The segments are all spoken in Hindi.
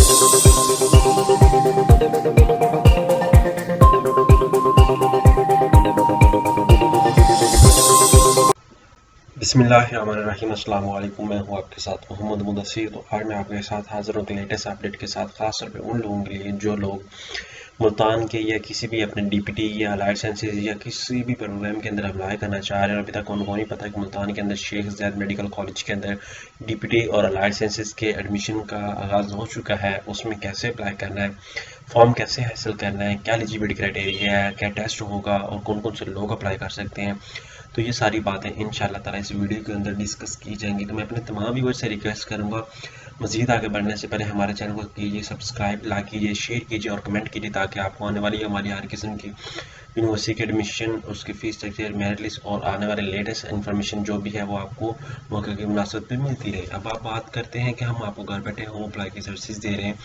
बिस्मिल्लाहिर्रहमानिर्रहीम। अस्सलाम वालेकुम। मैं हूँ आपके साथ मोहम्मद मुदस्सिर। तो आज मैं आपके साथ हाजिर हूँ लेटेस्ट अपडेट के साथ, खास तौर पे उन लोगों के लिए जो लोग मुल्तान के या किसी भी अपने डीपीटी या अलाइड साइंसेज या किसी भी प्रोग्राम के अंदर अप्लाई करना चाह रहे हैं और अभी तक उनको नहीं पता कि मुल्तान के अंदर शेख ज़ायद मेडिकल कॉलेज के अंदर डीपीटी और अलाइड साइंसेज के एडमिशन का आगाज़ हो चुका है, उसमें कैसे अप्लाई करना है, फॉर्म कैसे हासिल करना है, क्या एलिजिबिलिटी क्राइटेरिया है, क्या टेस्ट होगा और कौन कौन से लोग अप्लाई कर सकते हैं, तो ये सारी बातें इंशाल्लाह ताला इस वीडियो के अंदर डिस्कस की जाएंगी। तो मैं अपने तमाम व्यूअर्स से रिक्वेस्ट करूंगा, मज़ीद आगे बढ़ने से पहले हमारे चैनल को कीजिए सब्सक्राइब, लाइक कीजिए, शेयर कीजिए और कमेंट कीजिए, ताकि आपको आने वाली हमारी हर किस्म की यूनिवर्सिटी के एडमिशन, उसकी फ़ीस स्ट्रक्चर, मेरिट लिस्ट और आने वाले लेटेस्ट इन्फॉर्मेशन जो भी है वो आपको मौके की मुनासिबत पे मिलती रहे। अब आप बात करते हैं कि हम आपको घर बैठे होम अप्लाई की सर्विसेज दे रहे हैं।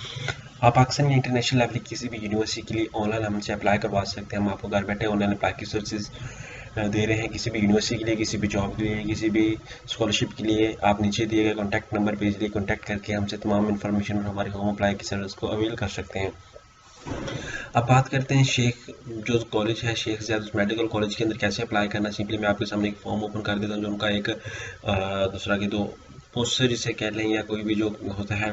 आप पाकिस्तान इंटरनेशनल लेवल की किसी भी यूनिवर्सिटी के लिए ऑनलाइन हमसे अप्लाई करवा सकते हैं। हम आपको घर बैठे ऑनलाइन अप्लाई की सर्विसेज दे रहे हैं, किसी भी यूनिवर्सिटी के लिए, किसी भी जॉब के लिए, किसी भी स्कॉलरशिप के लिए। आप नीचे दिए गए कॉन्टैक्ट नंबर पर इजीली कॉन्टैक्ट करके हमसे तमाम इन्फॉर्मेशन और हमारी होम अप्लाई की सर्विस को अवेल कर सकते हैं। अब बात करते हैं शेख जो कॉलेज है, शेख ज़ायद मेडिकल कॉलेज के अंदर कैसे अप्लाई करना। सिंपली मैं आपके सामने एक फॉर्म ओपन कर देता हूँ, जो उनका एक दूसरा की दो पोस्टर जिसे कह लें या कोई भी जो होता है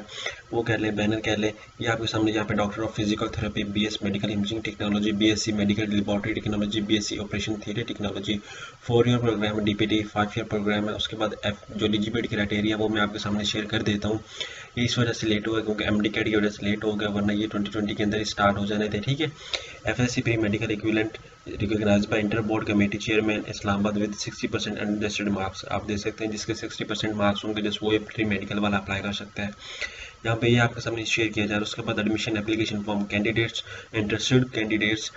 वो कह लें, बैनर कह लें। ये आपके सामने यहाँ पे doctor of physical therapy, BS medical imaging technology, BSc medical laboratory technology, BSc operation theory technology, 4 year program है, डीपीटी 5 ईयर प्रोग्राम है। उसके बाद जो एलिजिबिलिटी क्राइटेरिया वो मैं आपके सामने शेयर कर देता हूँ। ये इस वजह से लेट हुआ क्योंकि एमडी कैट की वजह से लेट हो गया, वरना ये 2020 के अंदर स्टार्ट हो जाने थे। ठीक है। FSc pre medical equivalent recognize by inter board committee chairman Islamabad with 60% unadjusted marks. आप दे सकते हैं जिसके 60% मार्क्स होंगे, जैसे वो प्री मेडिकल वाला अप्लाई कर सकता है। यहाँ पे ये आपके सामने शेयर किया जा रहा है। उसके बाद admission application form, candidates interested candidates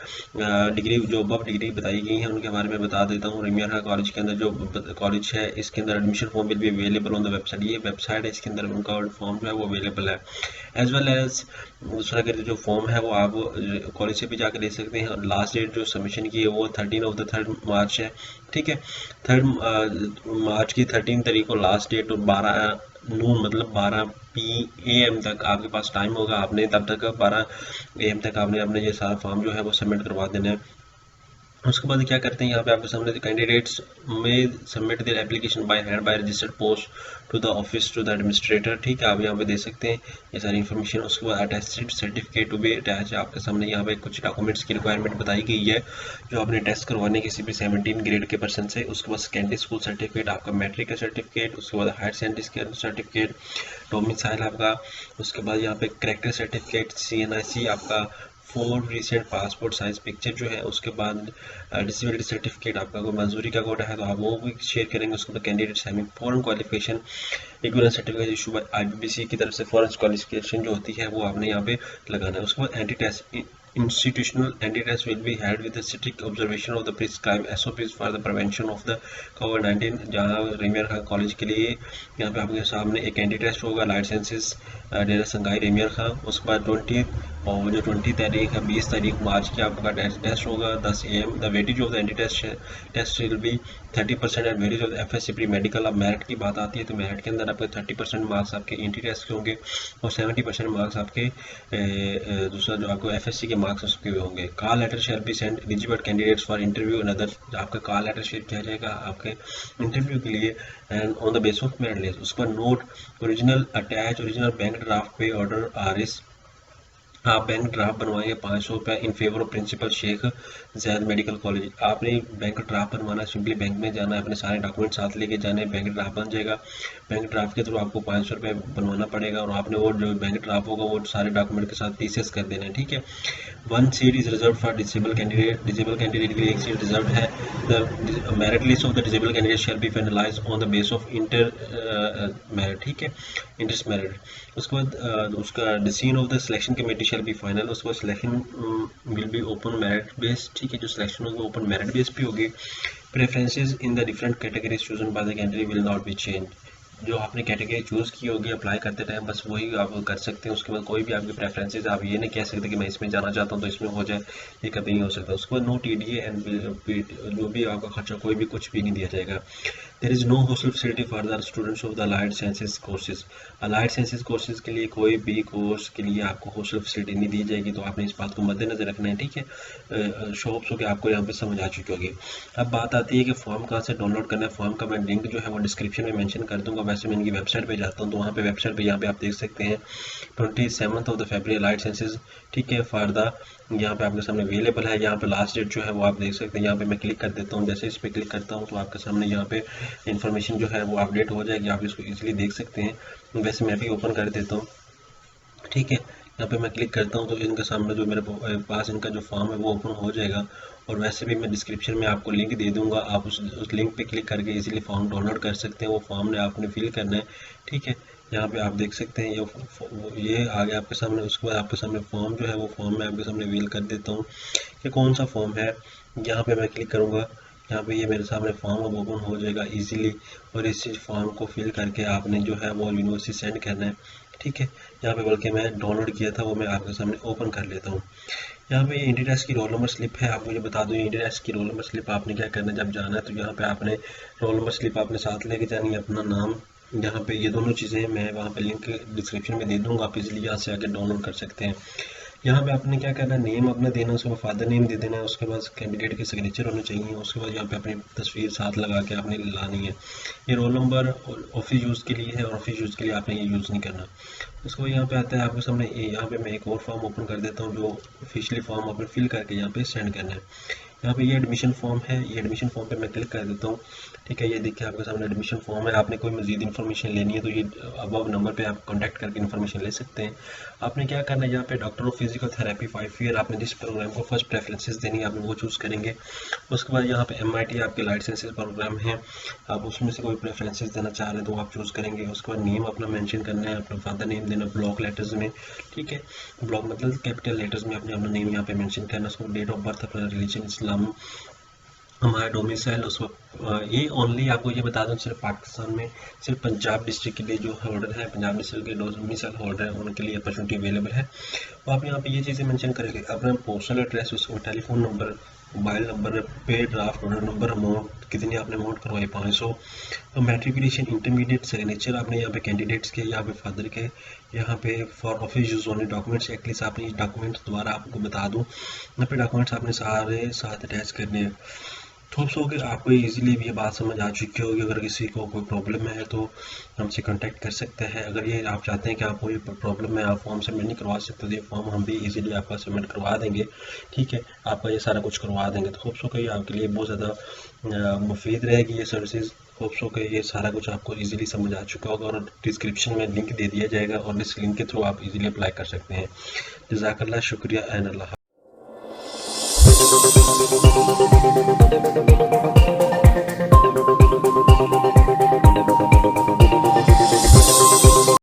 degree जो अब डिग्री बताई गई हैं उनके बारे में बता देता हूँ। रमीर खां कॉलेज के अंदर जो कॉलेज है इसके अंदर admission form will be available on the website. ये वेबसाइट है, इसके अंदर उनका फॉर्म जो है वो अवेलेबल है। एज वेल एज दूसरा कर जो फॉर्म है वो आप कॉलेज से भी जाकर ले सकते हैं। और लास्ट डेट जो सबमिशन की है वो 3 मार्च है। ठीक है। 3 मार्च की 13 तारीख को लास्ट डेट, और 12 नून मतलब 12 PM तक आपके पास टाइम होगा। आपने तब तक 12 AM तक आपने अपने ये सारा फॉर्म जो है वो सबमिट करवा देना है। उसके बाद क्या करते हैं, यहाँ पे आपके सामने candidates may submit their application by hand by registered post to the office to the administrator. ठीक है, आप यहाँ पे दे सकते हैं ये सारी इन्फॉर्मेशन। उसके बाद attested certificate to be attach, आपके सामने यहाँ पे कुछ डॉक्यूमेंट्स की रिक्वायरमेंट बताई गई है जो आपने टेस्ट करवाने किसी भी 17 ग्रेड के पर्सन से। उसके बाद सेकेंडरी स्कूल सर्टिफिकेट, आपका मैट्रिक का सर्टिफिकेट, उसके बाद हायर सेकेंडरी सर्टिफिकेट, डोमिसाइल आपका, उसके बाद यहाँ पे करेक्टर सर्टिफिकेट, CNIC आपका, 4 रिसेंट पासपोर्ट साइज पिक्चर जो है, उसके बाद डिसेबिलिटी सर्टिफिकेट आपका कोई मंजूरी का कोड है तो आप वो भी शेयर करेंगे। उसके बाद candidates having foreign qualification equivalent certificate issue bye IBBC की तरफ से फॉरेन क्वालिफिकेशन जो होती है वो आपने यहाँ पे लगाना है। उसके बाद anti test institutional anti-test will be held with the strict observation of the prescribed SOPs for the prevention of the COVID-19। जहाँ रेमियर खां कॉलेज के लिए यहाँ पे आपके सामने एक एंटी टेस्ट होगा, लाइसेंसेस डेरा संगाई रेमियर खां। उसके बाद 20 और जो 20 तारीख है 20 तारीख मार्च की आपका टेस्ट होगा 10 AM। The weightage of the anti test will be 30% and weightage of FSC pre medical. अब मेरिट की बात आती है तो मेरिट के अंदर आपके 30% मार्क्स आपके एंटी टेस्ट के होंगे और 70% मार्क्स आपके दूसरा जो आपको FSC के मार्क्स उसके भी होंगे। Call letter shall be send eligible candidates for interview and other, आपका कॉल लेटर शेयर किया जाएगा आपके इंटरव्यू के लिए and on the base of merit list. उसके बाद note original attach original bank draft pay order RS, आप बैंक ड्राफ्ट बनवाएंगे 500 रुपये in favour of principal Sheikh Zayed medical college. आपने बैंक ड्राफ्ट बनवाना है, सिंपली बैंक में जाना है, अपने सारे डॉक्यूमेंट साथ लेके जाने, बैंक ड्राफ्ट बन जाएगा। बैंक ड्राफ्ट के थ्रू आपको 500 रुपये बनवाना पड़ेगा और आपने वो जो बैंक ड्राफ्ट होगा वो सारे डॉक्यूमेंट के साथ TCS कर देना है। ठीक है। 1 seat is reserve for disable candidate, disable candidate के लिए 1 सीट रिजर्व है। The merit list of the disable candidate shall be finalize on the base of inter merit. ठीक है, इंटरेस्ट मेरिट। उसके बाद उसका decision of the selection committee shall be final. उसके बाद selection will be open merit base. ठीक है, जो सिलेक्शन होगी ओपन मेरिट बेस पे होगी। Preferences in the different categories chosen by the candidate will not be change. जो आपने कैटेगरी चूज़ की होगी अप्लाई करते टाइम बस वही आप कर सकते हैं। उसके बाद कोई भी आपकी प्रेफरेंसेस, आप ये नहीं कह सकते कि मैं इसमें जाना चाहता हूँ तो इसमें हो जाए, ये कभी नहीं हो सकता। उसके बाद नो TDA एंड जो भी आपका खर्चा कोई भी कुछ भी नहीं दिया जाएगा। There is no hostel facility for the students of the allied sciences courses. Allied sciences courses के लिए कोई भी कोर्स के लिए आपको हॉस्टल फैसिलिटी नहीं दी जाएगी, तो आपने इस बात को मद्देनजर रखना है, ठीक है। शॉप्स के आपको यहाँ पे समझ आ चुकी होगी। अब बात आती है कि फॉर्म कहाँ से डाउनलोड करना है। फॉर्म का मैं लिंक जो है वो डिस्क्रिप्शन में मेंशन कर दूंगा। वैसे मैं इनकी वेबसाइट पे जाता हूँ, तो वहाँ पे वेबसाइट पे यहाँ पे आप देख सकते हैं 27 February अलाइड साइंसेज, ठीक है, फॉर द, यहाँ पे आपके सामने अवेलेबल है। यहाँ पे लास्ट डेट जो है वो आप देख सकते हैं। यहाँ पे मैं क्लिक कर देता हूँ। जैसे इस पर क्लिक करता हूँ तो आपके सामने यहाँ पे इन्फॉर्मेशन जो है वो अपडेट हो जाएगी, आप इसको इजीली देख सकते हैं। वैसे मैं भी ओपन कर देता हूँ, ठीक है। यहाँ पे मैं क्लिक करता हूँ तो इनके सामने जो मेरे पास इनका जो फॉर्म है वो ओपन हो जाएगा। और वैसे भी मैं डिस्क्रिप्शन में आपको लिंक दे दूंगा, आप उस लिंक पे क्लिक करके इजीली फॉर्म डाउनलोड कर सकते हैं। वो फॉर्म ने आपने फिल करना है, ठीक है। यहाँ पे आप देख सकते हैं ये आ गया आपके सामने। उसके बाद आपके सामने फॉर्म जो है वो फॉर्म मैं आपके सामने फिल कर देता हूँ कि कौन सा फॉर्म है। यहाँ पे मैं क्लिक करूँगा, यहाँ पे ये मेरे सामने फॉर्म अब ओपन हो जाएगा इजीली। और इस फॉर्म को फिल करके आपने जो है वो यूनिवर्सिटी सेंड करना है, ठीक है। यहाँ पे बल्कि मैं डाउनलोड किया था वो मैं आपके सामने ओपन कर लेता हूँ। यहाँ पे इंडियन टेस्ट की रोल नंबर स्लिप है। आप मुझे बता दो इंडियन टेस्ट की रोल नंबर स्लिप आपने क्या करना है जब जाना है, तो यहाँ पे आपने रोल नंबर स्लिप आपने साथ लेके जानी है, अपना नाम, यहाँ पे ये दोनों चीज़ें मैं वहाँ पे लिंक डिस्क्रिप्शन में दे दूँगा, आप इजीली यहाँ से आके डाउनलोड कर सकते हैं। यहाँ पे आपने क्या करना है, नेम अपना देना है, उसके बाद फादर नेम दे देना है, उसके बाद कैंडिडेट के सिग्नेचर होने चाहिए, उसके बाद यहाँ पे अपनी तस्वीर साथ लगा के आपने लानी है। ये रोल नंबर ऑफिस यूज़ के लिए है और ऑफिस यूज़ के लिए आपने ये यूज़ नहीं करना। उसके बाद यहाँ पे आता है आपके सामने, यहाँ पे मैं एक और फॉर्म ओपन कर देता हूँ जो ऑफिशियली फॉर्म आपने फिल करके यहाँ पे सेंड करना है। यहाँ पे ये एडमिशन फॉर्म है, ये एडमिशन फॉर्म पे मैं क्लिक कर देता हूँ, ठीक है। ये देखिए आपके सामने एडमिशन फॉर्म है। आपने कोई मजीद इन्फॉर्मेशन लेनी है तो ये अबव नंबर पे आप कांटेक्ट करके इन्फॉर्मेशन ले सकते हैं। आपने क्या करना है, यहाँ पे doctor of physical therapy 5 year, आपने जिस प्रोग्राम को फर्स्ट प्रेफरेंसेस देनी है आपने वो चूज़ करेंगे। उसके बाद यहाँ पे MIT आपके लाइट साइंसेज प्रोग्राम है, आप उसमें से कोई प्रेफरेंसेस देना चाह रहे हैं तो आप चूज़ करेंगे। उसके बाद नेम अपना मेंशन करना है, अपना फादर नेम देना ब्लॉक लेटर्स में, ठीक है। ब्लॉक मतलब कैपिटल लेटर्स में आपने अपना नेम यहाँ पे मेंशन करना। उसको डेट ऑफ बर्थ, अपना रिलीजन इस्लाम, हमारा डोमिसाइल, उस वक्त ये ओनली आपको ये बता दूं सिर्फ पाकिस्तान में सिर्फ पंजाब डिस्ट्रिक्ट के लिए जो होल्डर है, पंजाब डिस्ट्रिक्ट के डोमिसाइल होल्डर है, उनके लिए अपॉर्चुनिटी अवेलेबल है। तो आप यहाँ पे ये चीज़ें मेंशन करेंगे, अपना पोस्टल एड्रेस, उसका टेलीफोन नंबर, मोबाइल नंबर, पे ड्राफ्ट ऑर्डर नंबर, अमाउंट कितनी आपने अमाउंट करवाई 500, तो मैट्रिकुलेशन, इंटरमीडिएट, सिग्नेचर आपने यहाँ पे कैंडिडेट्स के, यहाँ पे फादर के, यहाँ पे for office use only documents at least आपने ये डॉक्यूमेंट्स दोबारा आपको बता दूँ, यहाँ पे डॉक्यूमेंट्स आपने सारे साथ अटैच करने हैं। होप्स हो कि आपको इजीली ये बात समझ आ चुकी होगी। अगर किसी को कोई प्रॉब्लम है तो हमसे कांटेक्ट कर सकते हैं। अगर ये आप चाहते हैं कि आपको ये प्रॉब्लम है, आप फॉर्म सबमिट नहीं करवा सकते, तो ये फॉर्म हम भी इजीली आपका सबमिट करवा देंगे, ठीक है। आपका ये सारा कुछ करवा देंगे। तो होप्स हो कि आपके लिए बहुत ज़्यादा मुफीद रहेगी ये सर्विसेज। होप्स हो कि ये सारा कुछ आपको इजीली समझ आ चुका होगा और डिस्क्रिप्शन में लिंक दे दिया जाएगा और इस लिंक के थ्रू आप इजीली अप्लाई कर सकते हैं। जज़ाकल्लाह, शुक्रिया एंड अल्लाह।